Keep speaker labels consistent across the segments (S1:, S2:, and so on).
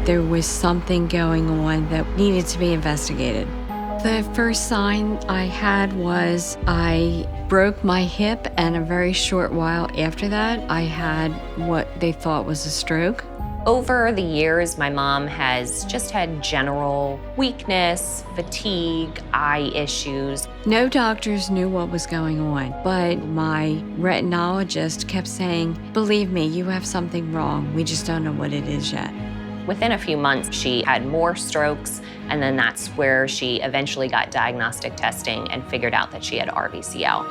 S1: there was something going on that needed to be investigated. The first sign I had was I broke my hip, and a very short while after that, I had what they thought was a stroke.
S2: Over the years, my mom has just had general weakness, fatigue, eye issues.
S1: No doctors knew what was going on, but my retinologist kept saying, "Believe me, you have something wrong. We just don't know what it is yet."
S2: Within a few months, she had more strokes, and then that's where she eventually got diagnostic testing and figured out that she had RVCL.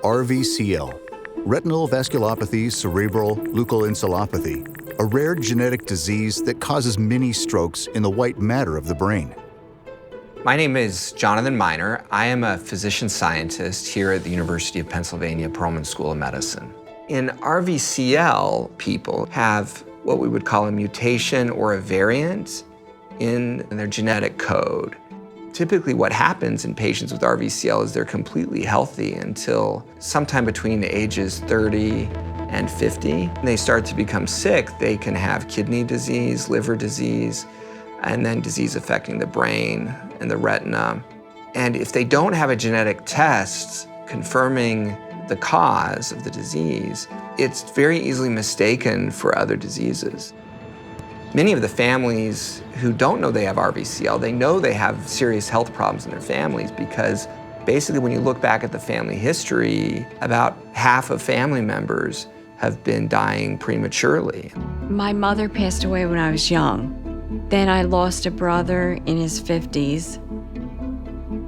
S3: RVCL, retinal vasculopathy cerebral leukoencephalopathy, a rare genetic disease that causes many strokes in the white matter of the brain.
S4: My name is Jonathan Miner. I am a physician scientist here at the University of Pennsylvania Perelman School of Medicine. In RVCL, people have what we would call a mutation or a variant in their genetic code. Typically what happens in patients with RVCL is they're completely healthy until sometime between the ages 30 and 50. When they start to become sick, they can have kidney disease, liver disease, and then disease affecting the brain and the retina. And if they don't have a genetic test confirming the cause of the disease, it's very easily mistaken for other diseases. Many of the families who don't know they have RVCL, they know they have serious health problems in their families because basically when you look back at the family history, about half of family members have been dying prematurely.
S1: My mother passed away when I was young. Then I lost a brother in his 50s.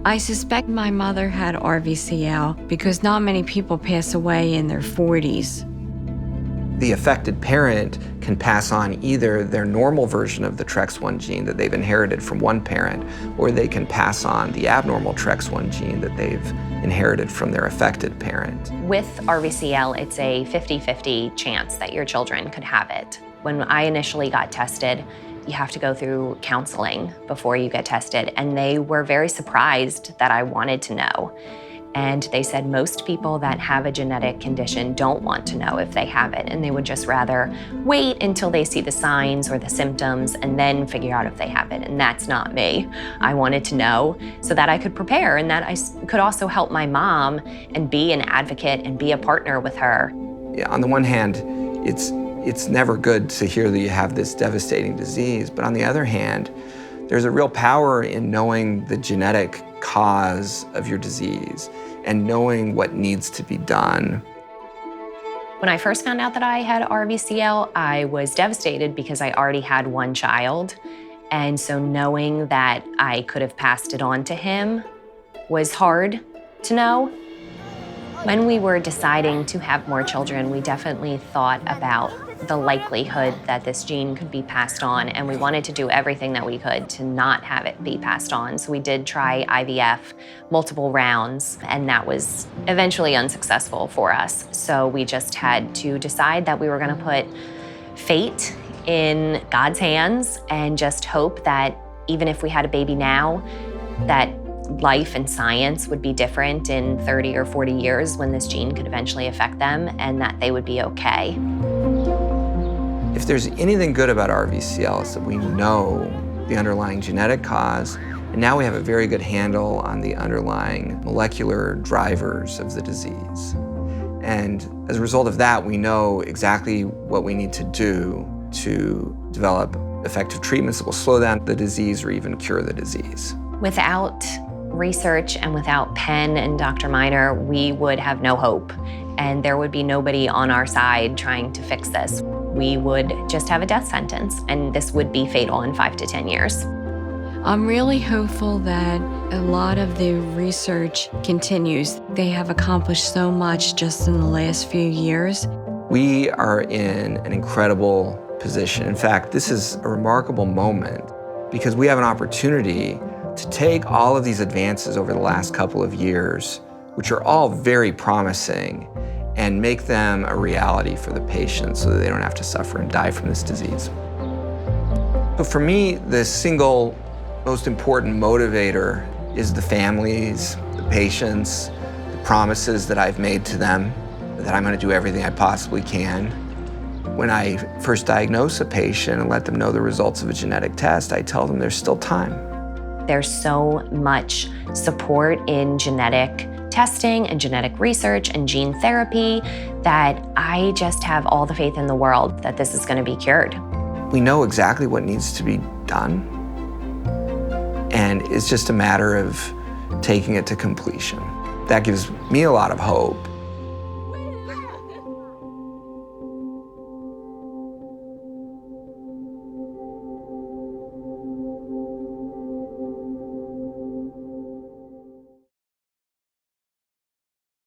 S1: I suspect my mother had RVCL because not many people pass away in their 40s.
S4: The affected parent can pass on either their normal version of the TREX1 gene that they've inherited from one parent, or they can pass on the abnormal TREX1 gene that they've inherited from their affected parent.
S2: With RVCL, it's a 50-50 chance that your children could have it. When I initially got tested, you have to go through counseling before you get tested, and they were very surprised that I wanted to know. And they said most people that have a genetic condition don't want to know if they have it, and they would just rather wait until they see the signs or the symptoms and then figure out if they have it, and that's not me. I wanted to know so that I could prepare and that I could also help my mom and be an advocate and be a partner with her.
S4: Yeah, on the one hand, it's never good to hear that you have this devastating disease, but on the other hand, there's a real power in knowing the genetic cause of your disease and knowing what needs to be done.
S2: When I first found out that I had RVCL, I was devastated because I already had one child. And so knowing that I could have passed it on to him was hard to know. When we were deciding to have more children, we definitely thought about the likelihood that this gene could be passed on, and we wanted to do everything that we could to not have it be passed on. So we did try IVF multiple rounds, and that was eventually unsuccessful for us. So we just had to decide that we were gonna put fate in God's hands and just hope that even if we had a baby now, that life and science would be different in 30 or 40 years when this gene could eventually affect them, and that they would be okay.
S4: If there's anything good about RVCL, it's that we know the underlying genetic cause, and now we have a very good handle on the underlying molecular drivers of the disease. And as a result of that, we know exactly what we need to do to develop effective treatments that will slow down the disease or even cure the disease.
S2: Without research and without Penn and Dr. Miner, we would have no hope, and there would be nobody on our side trying to fix this. We would just have a death sentence, and this would be fatal in 5 to 10 years.
S1: I'm really hopeful that a lot of the research continues. They have accomplished so much just in the last few years.
S4: We are in an incredible position. In fact, this is a remarkable moment because we have an opportunity to take all of these advances over the last couple of years, which are all very promising, and make them a reality for the patients so that they don't have to suffer and die from this disease. So for me, the single most important motivator is the families, the patients, the promises that I've made to them, that I'm gonna do everything I possibly can When I first diagnose a patient and let them know the results of a genetic test, I tell them there's still time.
S2: There's so much support in genetic testing and genetic research and gene therapy that I just have all the faith in the world that this is going to be cured.
S4: We know exactly what needs to be done, and it's just a matter of taking it to completion. That gives me a lot of hope.